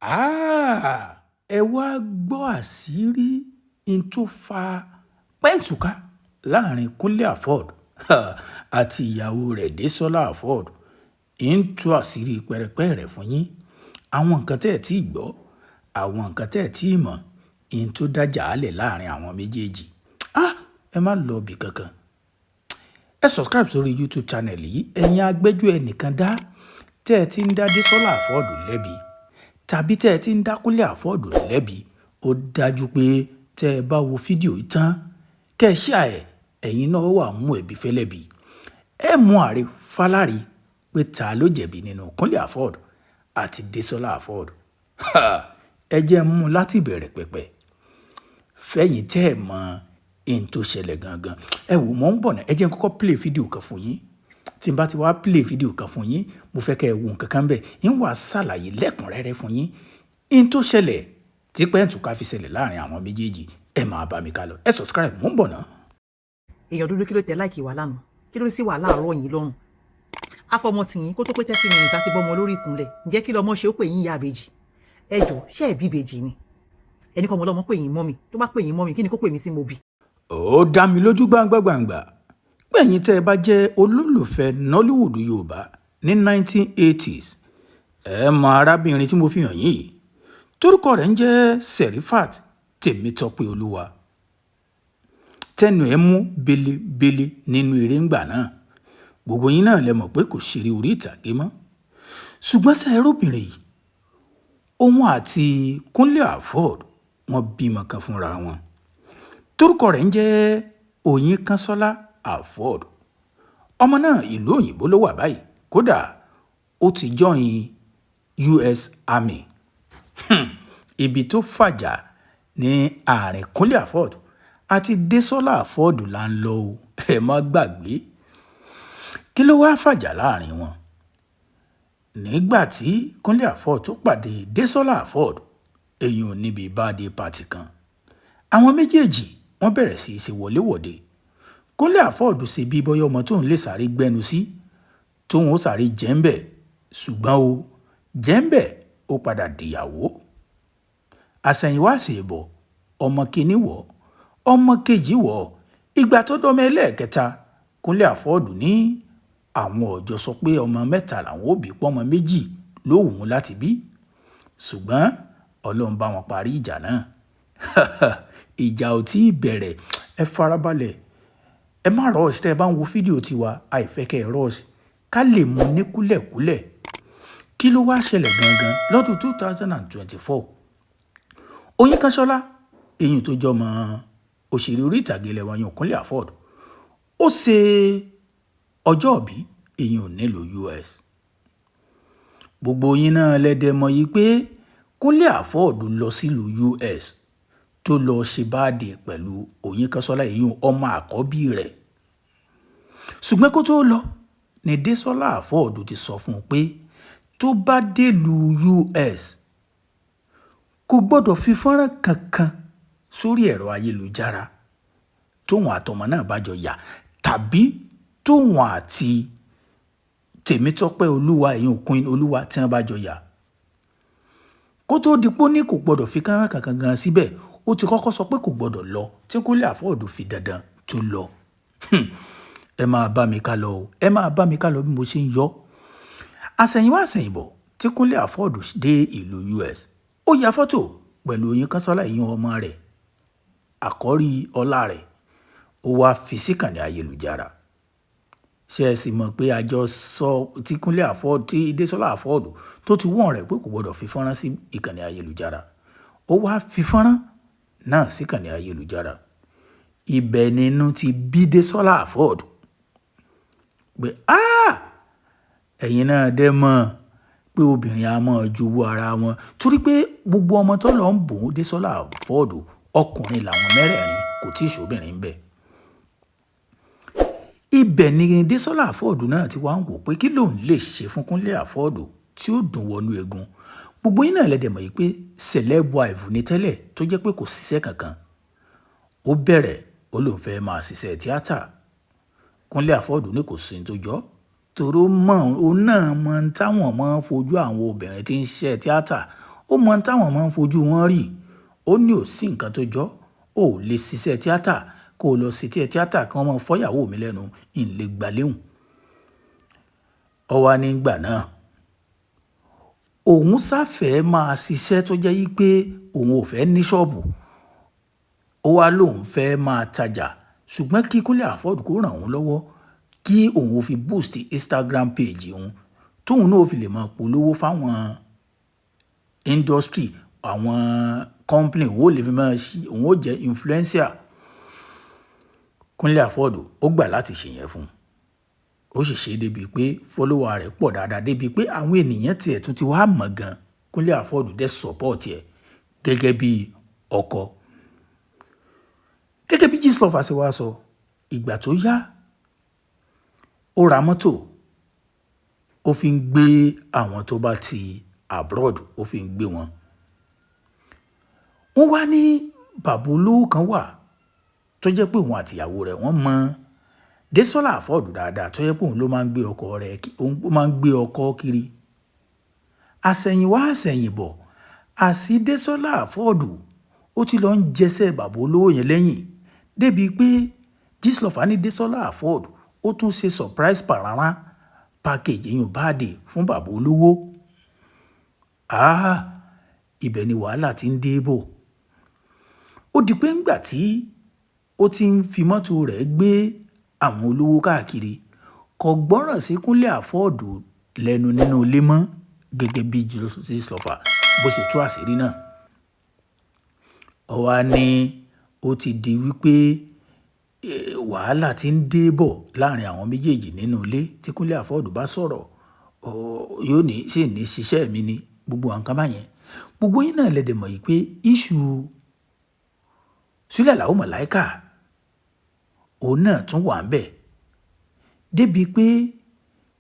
ẹ wá gbọ́ àṣírí n tó fa pẹ́ǹtùká láàrin Kúnlé Afọ́ọ̀d àti ìyàwó rẹ̀ Désọlá Afọ́ọ̀d. ń tú àṣírí pẹrẹpẹ rẹ̀ fún yín. Àwọn nǹkan tẹ́ ẹ̀ tí ì gbọ́, àwọn nǹkan tẹ́ ẹ̀ tí ì mọ̀, n tó dájà álẹ̀ láàrin àwọn méjèèjì. Ẹ má lọ ibì kankan. Ẹ subscribe sórí YouTube channel yìí. Ẹ̀yin agbẹ́jọ́ ẹnìkan dá tẹ́ ẹ ti ń dá Désọlá Afọ́ọ̀d lẹ́bi tàbí tẹ́ ẹ ti ń dá Kúnlé Afọ́ọ̀d lẹ́bi, ó dájú pé tẹ́ ẹ bá wo fídíò yìí tán kẹ́ ẹ ṣíà ẹ̀, ẹ̀yin náà wà mú ẹ̀bi fẹ́lẹ́bi. Ẹ mú ààrẹ fáláre pé ta ló jẹ̀bi nínú Kúnlé Afọ́ọ̀d àti Désọlá Afọ́ọ̀d. Ẹ jẹ́ mú láti ìbẹ̀rẹ̀ pẹ̀pẹ̀ fẹ́yìn tẹ́ ẹ mọ ohun tó ṣẹlẹ̀ gangan. Ẹ wò mọ́ ń bọ̀ náà, ẹ jẹ́ kọ́kọ́ play fídíò kan fún yín. Tí n bá ti wá play fídíò kan fún yín, mo fẹ́ kẹ́ ẹ wo nǹkan kan bẹ́ẹ̀, ń wá ṣàlàyé lẹ́kùnrẹ́rẹ́ fún yín ohun tó ṣẹlẹ̀ tí pẹ́ǹtùká fi ṣẹlẹ̀ láàrin àwọn méjèèjì. Ẹ máa bá mi ká lọ. Ẹ subscribe, mò ń bọ̀ náà. Èèyàn dúdú kí ló tẹ láìkì wà lánàá, kí ló sí wàhálà àárọ̀ yín lọ́rùn. Afọmọ tìyín kó tó pé 30 minutes àti bọ́mọ lórí ìkúnlẹ̀, ǹjẹ́ kí lọmọ ṣe ó pè yín ìyá àbèjì? Ẹ jọ ṣé ẹ bí ìbejì ni? Ẹni kọ́ ọmọ lọ́mọ pè yín mọ́mì, tó bá pè yín mọ́mì kí ni kó pè mí sí mo bí? Ó dá mi lójú gbangba-gbàngbà pẹ̀yìn tẹ́ ẹ bá jẹ́ olólùfẹ́ Nollywood Yorùbá ní 1980s, ẹ mọ arábìnrin tí mo fi hàn yín yìí. Torúkọ rẹ̀ ń jẹ́ Serifat Tèmítọ́pẹ́ Olúwa. Tẹnu ẹ̀ mú belebele nínú eré ńgbà náà. Gbogbo yín náà lẹ mọ̀ pé kò ṣeré orí ìtàgé mọ́. Ṣùgbọ́n sẹ́ẹ̀rọ̀bìnrin yìí, òun àti Kúnlé Afọ́ọ̀d wọ́n bímọ kan fúnra wọn. Torúkọ rẹ̀ ń jẹ́ Oyinkanṣọ́lá Afọ́ọ̀d. Ọmọ náà ìlú òyìnbó ló wà báyìí, kódà ó ti join US Army. Ibi tó fàjà ní àárín Kúnlé Afọ́ọ̀d àti Désọlá Afọ́ọ̀d là ń lọ o, ẹ má gbàgbé. Kí ló wá fàjà láàrin wọn? Nígbà tí Kúnlé Afọ́ọ̀d tó pàdé Désọlá Afọ́ọ̀d, èyí ò níbi birthday party kan. Àwọn méjèèjì wọ́n bẹ̀rẹ̀ sí í ṣe wọléwọ̀de. Kúnlé Afọ́ọ̀d ṣe bí bọ́yọ́ ọmọ tóun lè sáré gbẹ́nu sí, tóun ó sáré jẹ́ńbẹ̀, ṣùgbọ́n o jẹ́ńbẹ̀ ó padà dìyàwó. Àsẹ̀yìnwá àṣẹ̀bọ̀, ọmọ kìíní wọ̀, ọmọ kejì wọ̀. Ìgbà tó dọ́mọ ẹlẹ́ẹ̀kẹta, Kúnlé Afọ́ọ̀d ní àwọn ọ̀jọ́ sọ pé ọmọ mẹ́ta làwọn òbí pọ́mọ méjì ló wù ú láti bí. Ṣùgbọ́n Ọlọ́run bá wọn parí ìjà náà. Ìjà ò tí ì bẹ̀rẹ̀, ẹ farabalẹ̀. Ẹ má rush tẹ́ ẹ bá ń wo fídíò tiwa, àìfẹ́ kẹ́ ẹ rush ká lè mú ní kúlẹ̀kúlẹ̀. Kí ló wá ṣẹlẹ̀ gangan lọ́dún 2024? Oyinkanṣọ́lá, èyí tó jọmọ òṣèré orí ìtàgé lẹ́wọ̀n yẹn Kúnlé Afọ́ọ̀d, ó ṣe ọjọ́ ìbí èyí ò nílò US. Gbogbo yín náà lẹ́dẹ̀ mọ̀ yìí pé Kúnlé Afọ́ọ̀d lọ sílùú US tó lọ ṣe báàdì pẹ̀lú Oyinkanṣọ́lá, èyí ọmọ àkọ́bí rẹ̀. Ṣùgbọ́n kó tó lọ ní Désọlá Afọ́ọ̀d ti sọ fún un pé tó bá délùú US kò gbọ́dọ̀ fi fọ́nrán kankan sórí ẹ̀rọ ayélujára tóun àtọmọ náà bá jọ yà, tàbí tóun àti Tèmítọ́pẹ́ Olúwa, èyí Queen Olúwa tí wọ́n bá jọ yà. Kó tó di pé ó ní kò gbọ́dọ̀ fi fọ́nrán kankan gan síbẹ̀, ó ti kọ́kọ́ sọ pé kò gbọ́dọ̀ lọ tí Kúnlé Afọ́ọ̀d fi dandan tó lọ. Ẹ máa bá mi ká lọ o, ẹ máa bá mi ká lọ bí mo ṣe ń yọ. Àsẹ̀yìnwá àsẹ̀yìnbọ̀ tí Kúnlé Afọ́ọ̀d dé ìlú US, ó ya fọ́tò pẹ̀lú Oyinkanṣọ́lá, èyí ọmọ rẹ̀, àkọ́rí ọlá rẹ̀, ó wá fi síkànnì ayélujára. Ṣé ẹ sì mọ̀ pé àjọ sọ tí Kúnlé Afọ́ọ̀d, tí Désọlá Afọ́ọ̀d tó ti wọ́n rẹ̀ pé kò gbọ́dọ̀ fi fọ́nrán sí ìkànnì ayélujára, ó wá fi fọ́nrán náà síkànnì ayélujára. Ibẹ̀ nínú ti bí Désọlá Afọ́ọ̀d pé ẹ̀yin náà dẹ́ mọ̀ pé obìnrin a máa jowó ara wọn, torí pé gbogbo ọmọ tó lọ ń bò ó Désọlá Afọ́ọ̀d ọkùnrin làwọn mẹ́rẹ̀ẹ̀rin, kò tí ì ṣòbìnrin bẹ́ẹ̀. Ibẹ̀ ni Désọlá Afọ́ọ̀d náà ti wá ń wò pé kí lòun lè ṣe fún Kúnlé Afọ́ọ̀d tí ó dùn wọnú egun. Gbogbo yín náà lẹ́dẹ̀ mọ̀ yìí pé celeb wife ní tẹ́lẹ̀ tó jẹ́ pé kò ṣiṣẹ́ kankan. Ó bẹ̀rẹ̀ ó lóun fẹ́ máa ṣiṣẹ́ tíátà. Kúnlé Afọ́ọ̀d ní kò sí ní tó jọ́, toró mọ̀ òun náà mọ̀ táwọn máa ń fojú àwọn obìnrin tí ń ṣiṣẹ́ tíátà, ó mọ táwọn máa ń fojú wọn rí. Ó ní ò sí nǹkan tó jọ, ó lè ṣiṣẹ́ tíátà kó lọ sí tíátà kí wọ́n máa fọ́yàwó mi lẹ́nu ìn lè gbà léhùn. Ó wá nígbà náà òun sáfẹ́ máa ṣiṣẹ́ tó jẹ́ yí pé òun ò fẹ́ ní ṣọ́ọ̀bù. Ó wá lóun fẹ́ máa tajà ṣùgbọ́n kí Kúnlé Afọ́ọ̀d kó ràn òun lọ́wọ́ kí òun fi boost Instagram page òun tóun náà fi lè máa polówó fáwọn industry àwọn company wo lè fi máa ṣí òun ó jẹ́ influencer. Kúnlé Afọ́ọ̀d ó gbà láti ṣèyẹn fún un. Ó sì ṣe débi pé follower rẹ̀ pọ̀ dáadáa débi pé àwọn ènìyàn tiẹ̀ tún ti wá mọ̀ gan. Kúnlé Afọ́ọ̀d dẹ̀ support ẹ̀ gẹ́gẹ́ bí ọkọ. Gẹ́gẹ́ bí Gistlover ṣe wá sọ, ìgbà tó yá ó ra mọ́tò ó fi ń gbé àwọn tó bá ti abroad ó fi ń gbé wọn. Wọ́n wá ní bàbá olówó kan wà tó jẹ́ pé òun àtìyàwó rẹ̀ wọ́n mọ Désọ́lá Afọ́ọ̀d dáadáa tó jẹ́ pé òun ló máa ń gbé ọkọ rẹ̀ òun máa ń gbé ọkọ kiri. Àsẹ̀yìnwá àsẹ̀yìnbọ̀ àsí Désọ́lá Afọ́ọ̀d ó ti lọ ń jẹsẹ̀ bàbá olówó yẹn lẹ́yìn débi pé Gistlover ní Désọ́lá Afọ́ọ̀d ó tún ṣe surprise parara package èèyàn báàdì fún bàbá olówó. Ibẹ̀ ni wàhálà ti ń dé bò. Ó di pé ńgbà tí ó ti ń fi mọ́tò rẹ̀ gbé àwọn olówó káàkiri kò gbọ́ràn sí Kúnlé Afọ́ọ̀d lẹ́nu nínú ilé mọ́ gẹ́gẹ́ bí Gistlover bó ṣe tú àṣírí náà. Ó wá ní ó ti di wípé wàhálà ti ń dé bọ̀ láàrin àwọn méjèèjì nínú ilé. Tí Kúnlé Afọ́ọ̀d bá sọ̀rọ̀ yóò ní ṣe ní ṣiṣẹ́ mi ni gbogbo nǹkan báyẹn. Gbogbo yín náà lẹ́dẹ̀ mọ̀ yìí pé issue Sule Alao Malaika òun náà tún wà ń bẹ̀ débi pé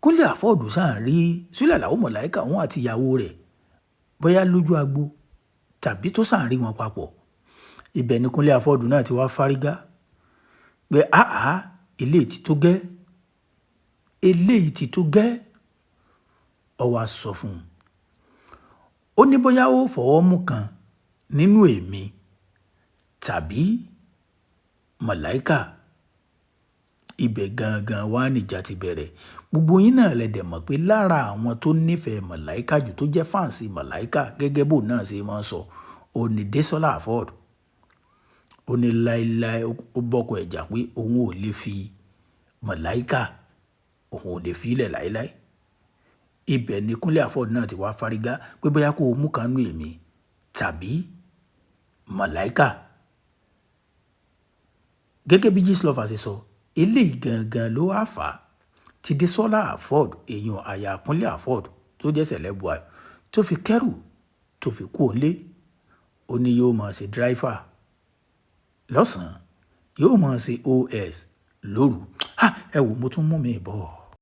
Kúnlé Afọ́ọ̀d sáà rí Sule Alao Malaika òun àti ìyàwó rẹ̀ bóyá lójú agbo tàbí tó sáà rí wọn papọ̀. Ibẹ̀ ni Kúnlé Afọ́ọ̀d náà ti wá fárígá pé eléyìí ti tó gẹ́, eléyìí ti tó gẹ́. Ó wá sọ fún un. Ó ní bóyá ó fọwọ́ mú kan nínú èmi tàbí Màláíkà. Ibẹ̀ gangan wá níjà ti bẹ̀rẹ̀. Gbogbo yín náà lẹ́dẹ̀ mọ̀ pé lára àwọn tó nífẹ̀ẹ́ Màláíkà jù tó jẹ́ fáǹsì Màláíkà gẹ́gẹ́ bó náà ṣe máa ń sọ ó ní Désọ́lá Afọ́ọ̀d. Ó ní láéláé ó bọ́kọ ẹ̀jà pé òun ò lè fi Màláíkà òun ò lè fi ilẹ̀ láéláé. Ibẹ̀ ni Kúnlé Afọ́ọ̀d náà ti wá fárígá pé bóyá kó o mú kan nú èmi tàbí Màláíkà. Gẹ́gẹ́ bí Gistlover ṣe sọ, eléyìí gangan ló wá fà á tí Désọ́lá Afọ́ọ̀d èèyàn àyà Kúnlé Afọ́ọ̀d tó jẹ́ sẹ̀lẹ́bùà tó fi kẹ́rù tó fi kú òǹlé. Ó ní yóò máa ṣe dráìfà lọ́sàn-án yóò máa ṣe OS lóru. Ẹ wò mo tún mú mi bọ̀.